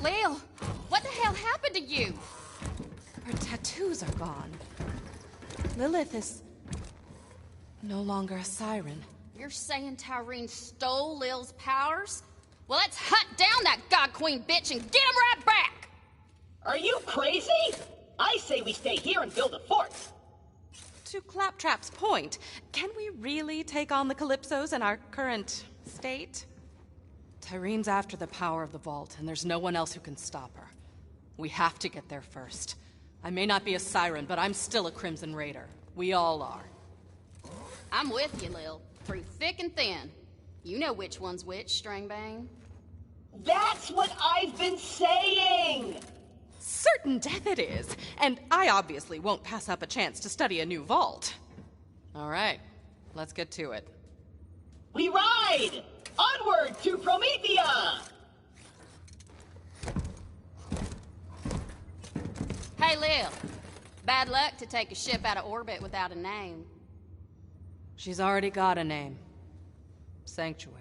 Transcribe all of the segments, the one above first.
Lil, what the hell happened to you? Her tattoos are gone. Lilith is no longer a siren. You're saying Tyreen stole Lil's powers? Well, let's hunt down that God Queen bitch and get him right back! Are you crazy? I say we stay here and build a fort. To Claptrap's point, can we really take on the Calypsos in our current state? Tyrene's after the power of the vault, and there's no one else who can stop her. We have to get there first. I may not be a siren, but I'm still a Crimson Raider. We all are. I'm with you, Lil. Through thick and thin. You know which one's which, Stringbang. That's what I've been saying! Certain death it is, and I obviously won't pass up a chance to study a new vault. All right, let's get to it. We ride! Onward to Promethea! Hey, Lil. Bad luck to take a ship out of orbit without a name. She's already got a name. Sanctuary.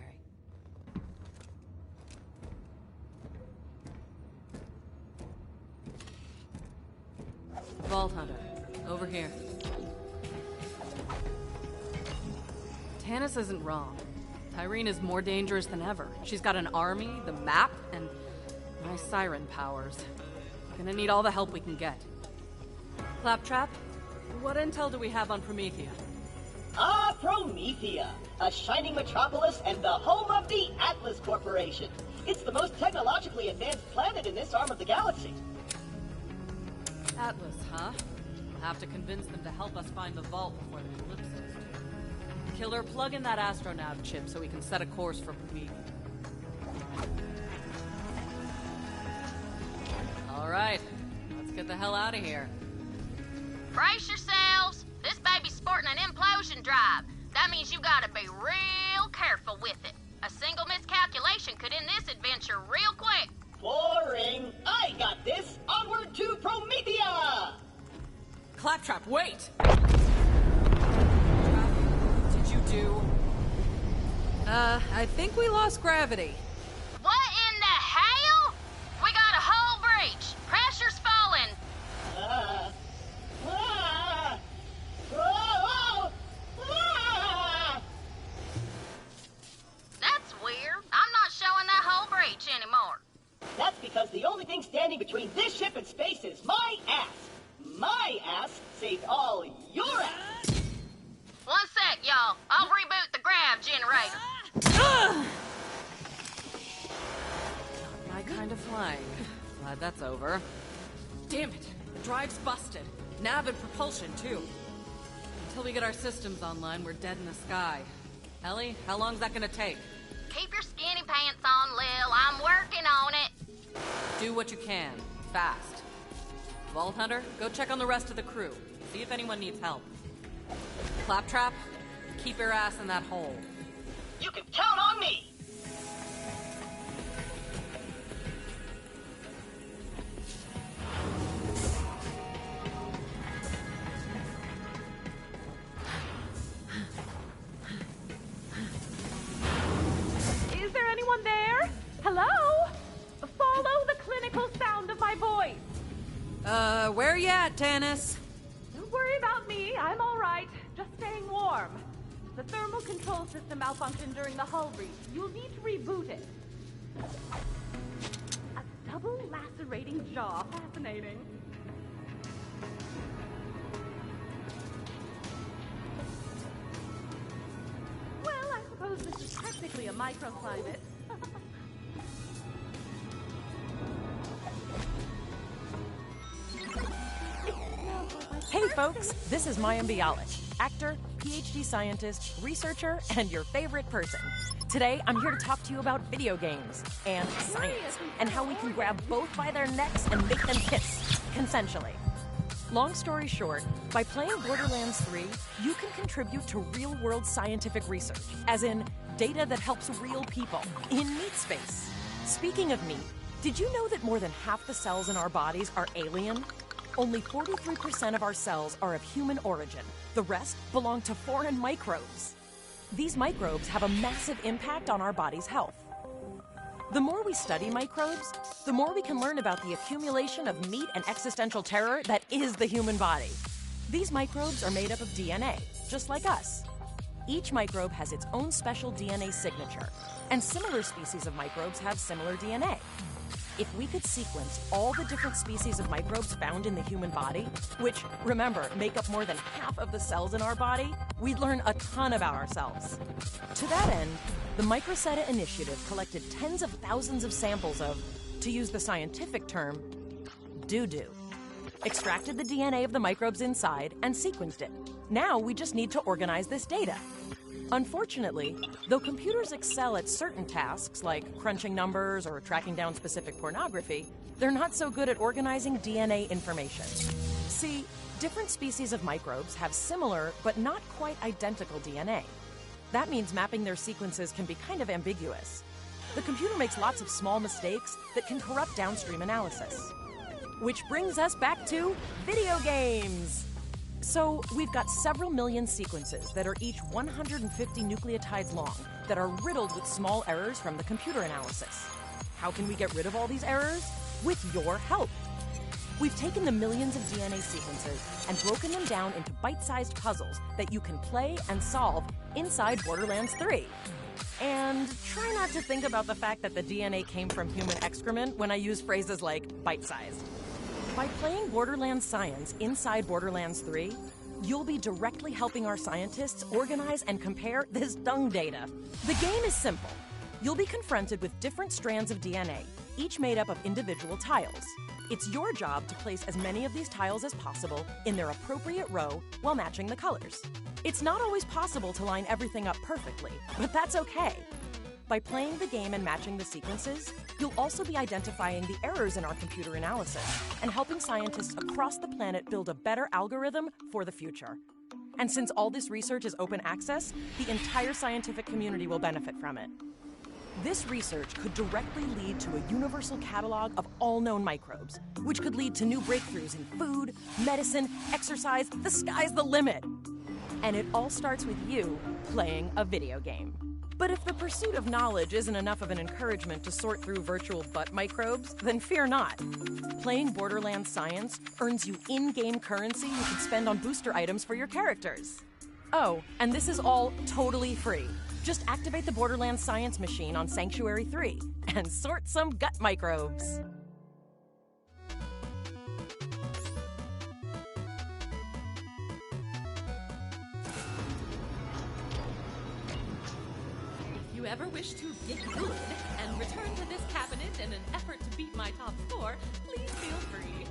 Vault Hunter, over here. Tanis isn't wrong. Tyreen is more dangerous than ever. She's got an army, the map, and my siren powers. Gonna need all the help we can get. Claptrap, what intel do we have on Promethea? Ah, Promethea, a shining metropolis and the home of the Atlas Corporation. It's the most technologically advanced planet in this arm of the galaxy. Atlas, huh? We'll have to convince them to help us find the vault before the Calypsos do. Killer, plug in that astronav chip so we can set a course for Promethea. All right, let's get the hell out of here. Brace yourselves. This baby's sporting an implosion drive. That means you gotta be real careful with it. A single miscalculation could end this adventure real quick. Boring. I got this. Onward to Promethea! Claptrap, wait! Did you do... I think we lost gravity. What in the hell? We got a hull breach. Pressure's falling. That's weird. I'm not showing that hull breach anymore. That's because the only thing standing between this ship and space is my ass. My ass saved all your ass. One sec, y'all. I'll reboot the grav generator. Not my kind of flying. Glad that's over. Damn it! The drive's busted. Nav and propulsion, too. Until we get our systems online, we're dead in the sky. Ellie, how long's that gonna take? Keep your skinny pants on, Lil. I'm working on it. Do what you can. Fast. Vault Hunter, go check on the rest of the crew. See if anyone needs help. Claptrap, keep your ass in that hole. You can count on me. Is there anyone there? Hello? Follow the clinical sound of my voice. Where you at, Tanis? Don't worry about me. I'm all right. Just staying warm. The thermal control system malfunctioned during the hull breach. You'll need to reboot it. A double lacerating jaw. Fascinating. Well, I suppose this is technically a microclimate. Hey folks, this is Mayim Bialik, actor, PhD scientist, researcher, and your favorite person. Today, I'm here to talk to you about video games and science, and how we can grab both by their necks and make them kiss, consensually. Long story short, by playing Borderlands 3, you can contribute to real-world scientific research, as in data that helps real people in meat space. Speaking of meat, did you know that more than half the cells in our bodies are alien? Only 43% of our cells are of human origin. The rest belong to foreign microbes. These microbes have a massive impact on our body's health. The more we study microbes, the more we can learn about the accumulation of meat and existential terror that is the human body. These microbes are made up of DNA, just like us. Each microbe has its own special DNA signature, and similar species of microbes have similar DNA. If we could sequence all the different species of microbes found in the human body, which, remember, make up more than half of the cells in our body, we'd learn a ton about ourselves. To that end, the Microsetta Initiative collected tens of thousands of samples of, to use the scientific term, doo-doo. Extracted the DNA of the microbes inside and sequenced it. Now we just need to organize this data. Unfortunately, though computers excel at certain tasks like crunching numbers or tracking down specific pornography, they're not so good at organizing DNA information. See, different species of microbes have similar but not quite identical DNA. That means mapping their sequences can be kind of ambiguous. The computer makes lots of small mistakes that can corrupt downstream analysis. Which brings us back to video games! So, we've got several million sequences that are each 150 nucleotides long that are riddled with small errors from the computer analysis. How can we get rid of all these errors? With your help! We've taken the millions of DNA sequences and broken them down into bite-sized puzzles that you can play and solve inside Borderlands 3. And try not to think about the fact that the DNA came from human excrement when I use phrases like bite-sized. By playing Borderlands Science inside Borderlands 3, you'll be directly helping our scientists organize and compare this dung data. The game is simple. You'll be confronted with different strands of DNA, each made up of individual tiles. It's your job to place as many of these tiles as possible in their appropriate row while matching the colors. It's not always possible to line everything up perfectly, but that's okay. By playing the game and matching the sequences, you'll also be identifying the errors in our computer analysis and helping scientists across the planet build a better algorithm for the future. And since all this research is open access, the entire scientific community will benefit from it. This research could directly lead to a universal catalog of all known microbes, which could lead to new breakthroughs in food, medicine, exercise. The sky's the limit! And it all starts with you playing a video game. But if the pursuit of knowledge isn't enough of an encouragement to sort through virtual butt microbes, then fear not. Playing Borderlands Science earns you in-game currency you can spend on booster items for your characters. Oh, and this is all totally free. Just activate the Borderlands Science machine on Sanctuary 3 and sort some gut microbes. If you ever wish to get good and return to this cabinet in an effort to beat my top score, please feel free.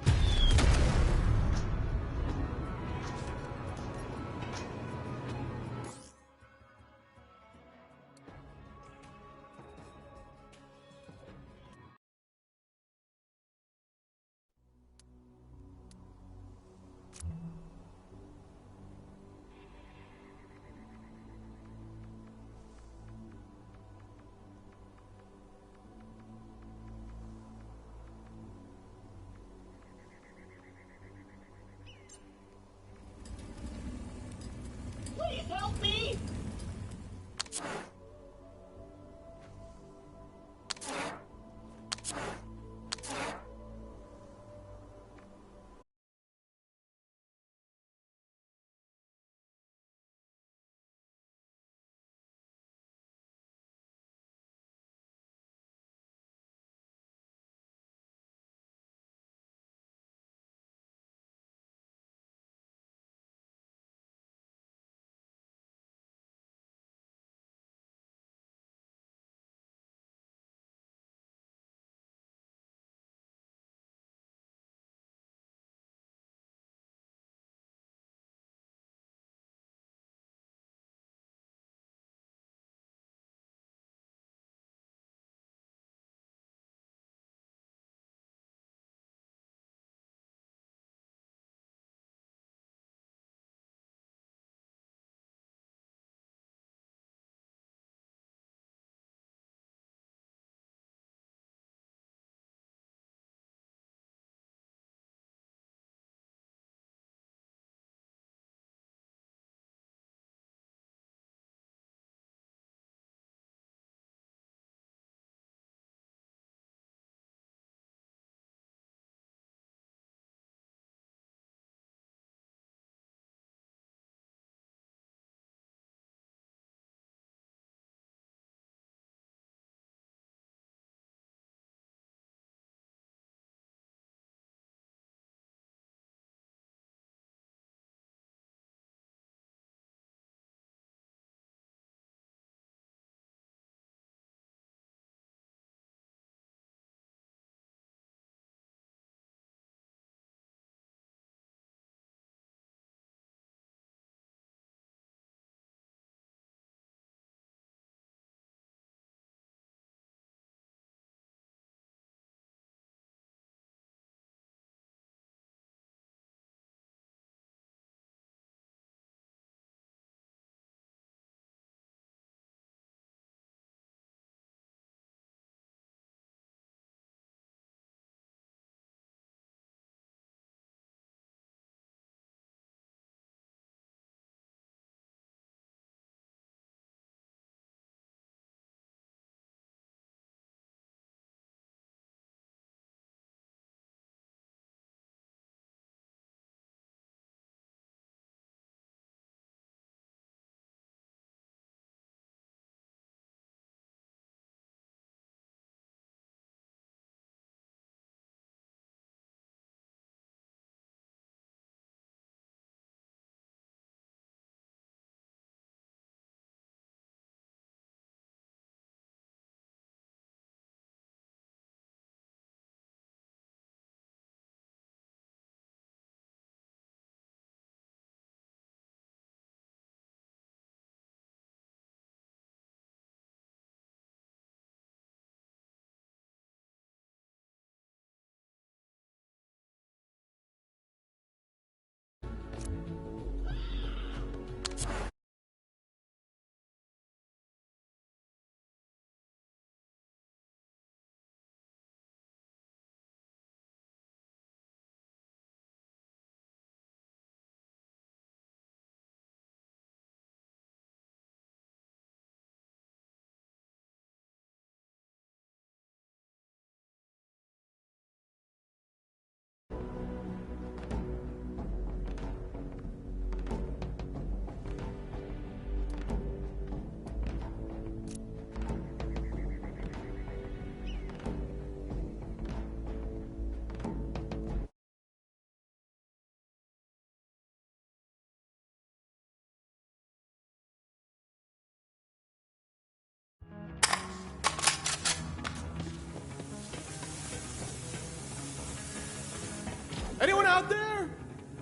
Anyone out there?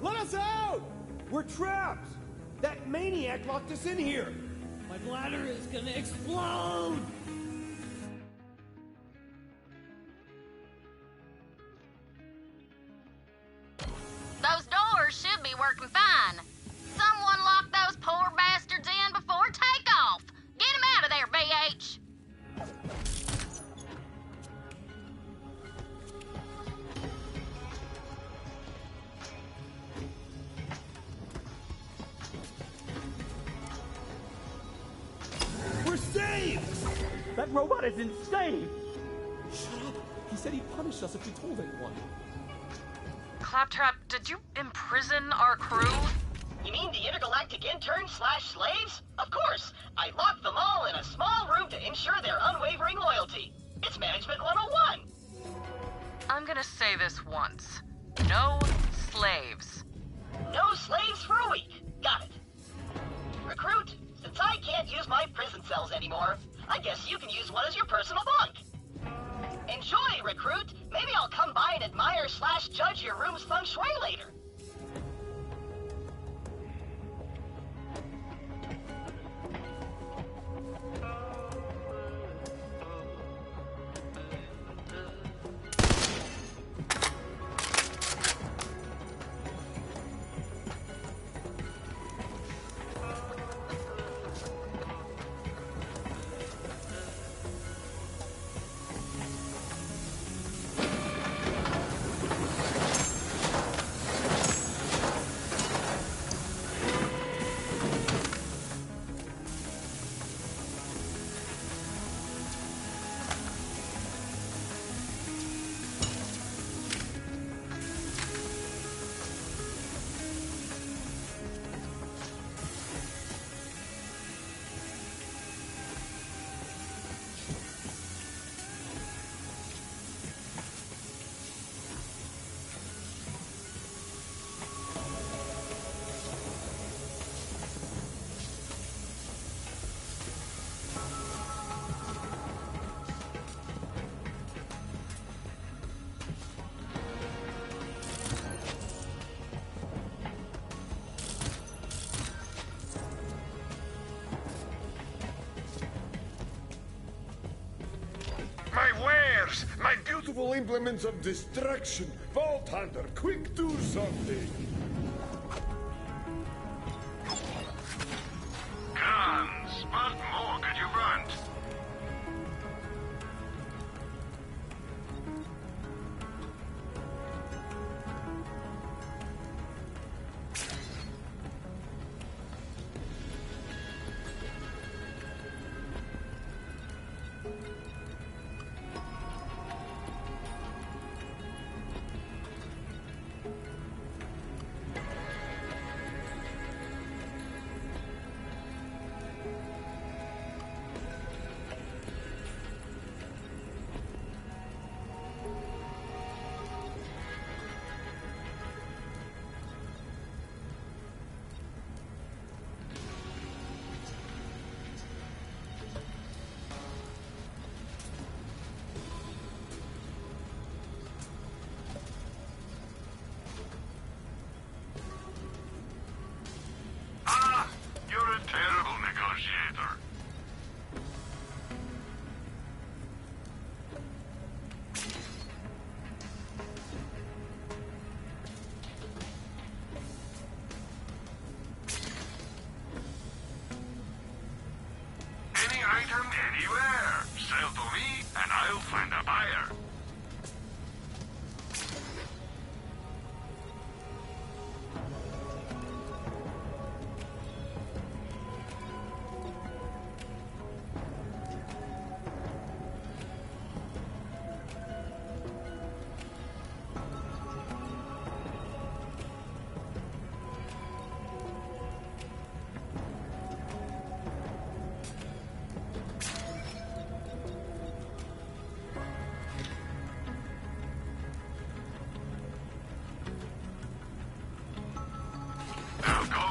Let us out! We're trapped! That maniac locked us in here! My bladder is gonna explode! Those doors should be working fine. Someone locked those poor bastards in before takeoff. Get them out of there, VH. We're saved! That robot is insane! Shut up! He said he'd punish us if we told anyone. Claptrap, did you imprison our crew? You mean the intergalactic interns/slaves? Of course! I locked them all in a small room to ensure their unwavering loyalty. It's Management 101! I'm gonna say this once. No slaves. No slaves for a week. Got it. Recruit, since I can't use my prison cells anymore, I guess you can use one as your personal bunk. Enjoy, Recruit. Maybe I'll come by and admire/judge your room's feng shui later. My wares! My beautiful implements of destruction! Vault Hunter, quick do something! Guns! What more could you want? Item anywhere. Sell to me, and I'll find a buyer.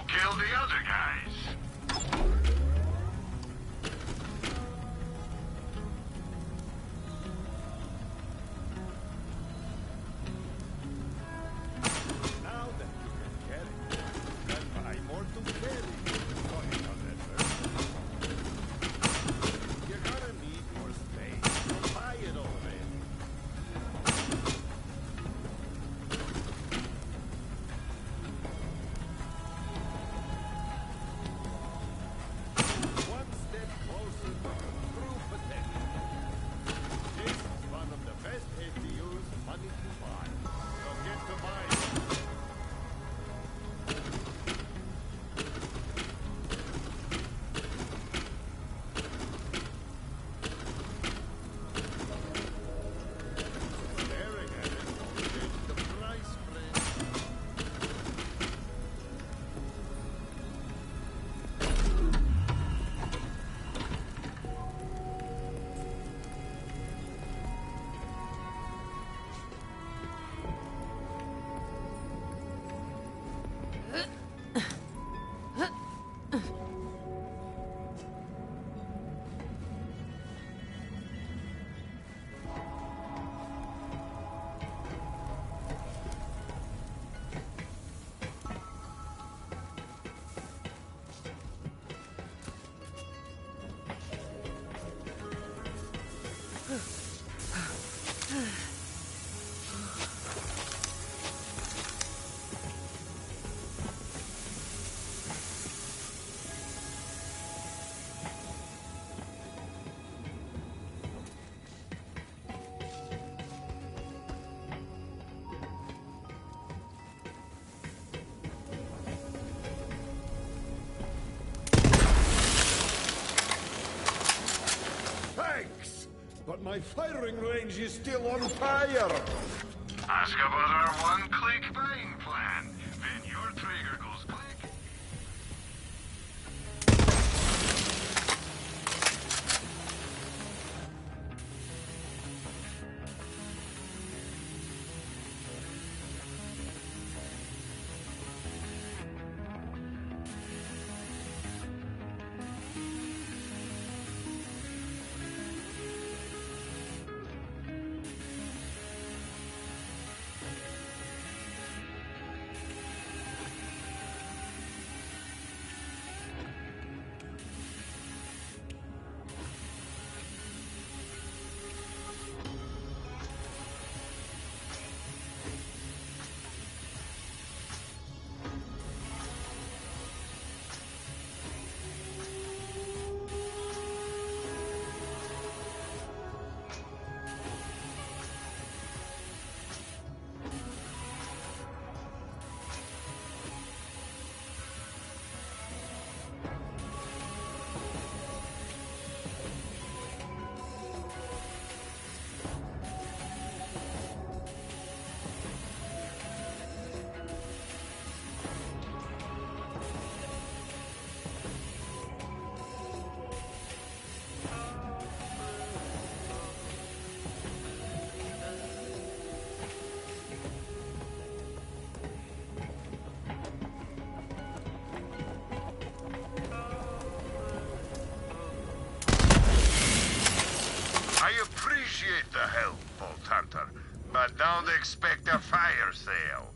Kill the other guys. My firing range is still on fire. Ask about our one-click buying plan. When your trigger goes click. Appreciate the help, Vault Hunter, but don't expect a fire sale.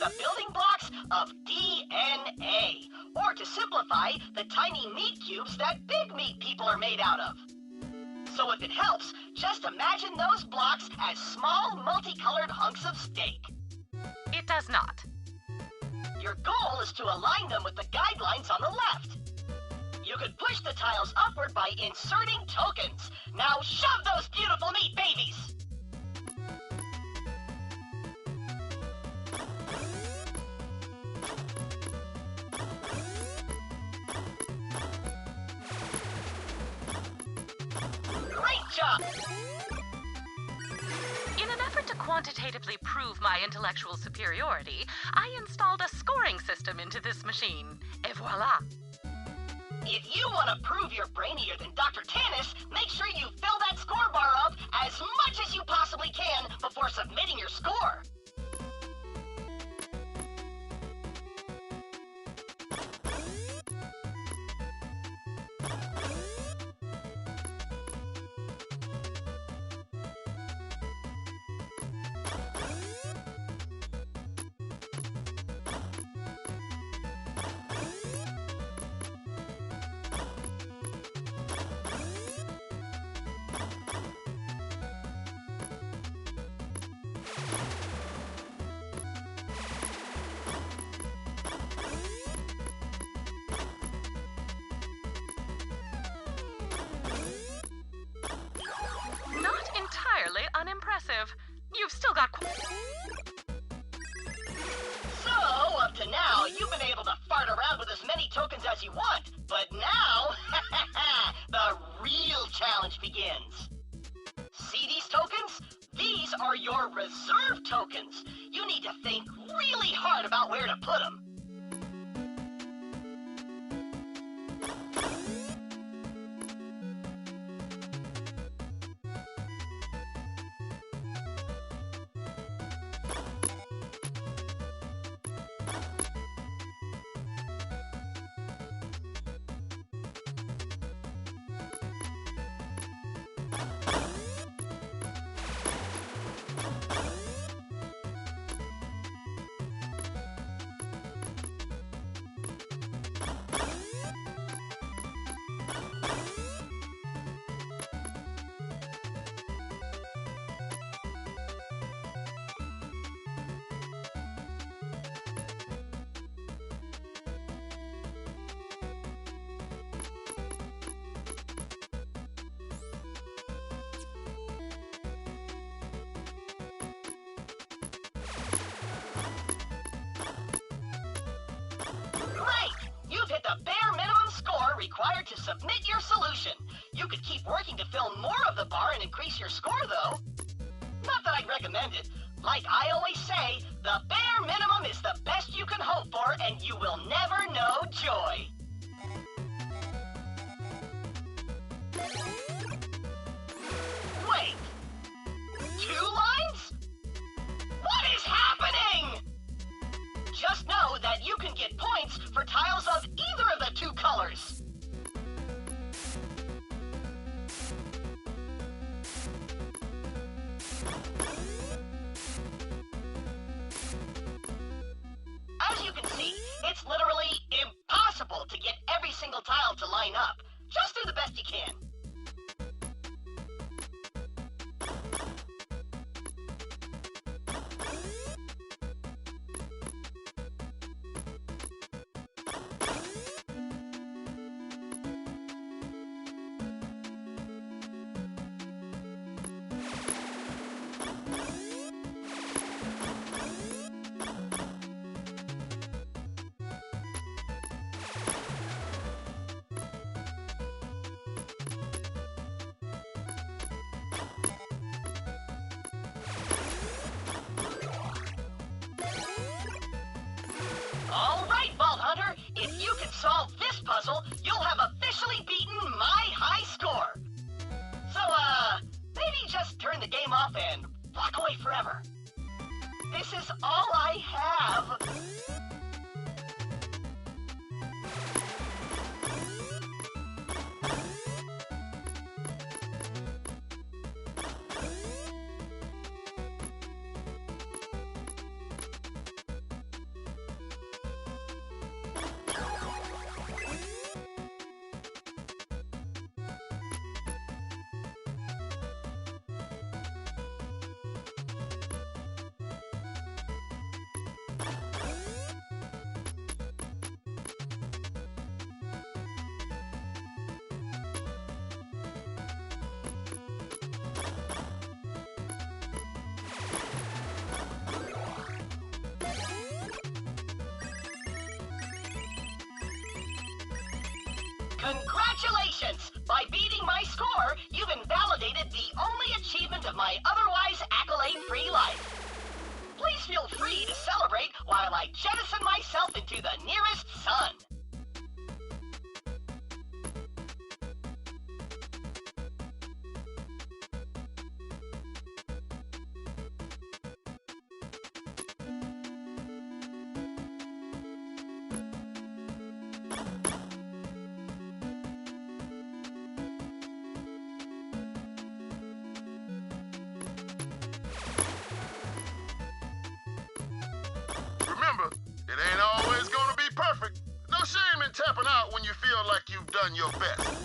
the building blocks of DNA. Or to simplify, the tiny meat cubes that big meat people are made out of. So if it helps, just imagine those blocks as small, multicolored hunks of steak. It does not. Your goal is to align them with the guidelines on the left. You could push the tiles upward by inserting tokens. Now shove those beautiful meat babies! Great job! In an effort to quantitatively prove my intellectual superiority, I installed a scoring system into this machine. Et voila! If you want to prove you're brainier than Dr. Tannis, make sure you fill that score bar up as much as you possibly can before submitting your score. Unimpressive. You've still got So, up to now, you've been able to fart around with as many tokens as you want. But now, the real challenge begins. See these tokens? These are your reserve tokens. You need to think really hard about where to put them. You've hit the bare minimum score required to submit your solution. You could keep working to fill more of the bar and increase your score, though. Not that I'd recommend it. Like I always say, the bare minimum is the best you can hope for, and you will never know joy. Wait. 2 lines? What is happening? Just know that you can get points for tiles of either of the 2 colors. As you can see, it's literally impossible to get every single tile to line up. Just do the best you can. All right, Vault Hunter, if you can solve this puzzle, you'll have officially beaten my high score. So, maybe just turn the game off and walk away forever. This is all I have. Congratulations! By beating my score, you've invalidated the only achievement of my otherwise accolade-free life. Please feel free to celebrate while I jettison myself into the nearest sun. Remember, it ain't always gonna be perfect. No shame in tapping out when you feel like you've done your best.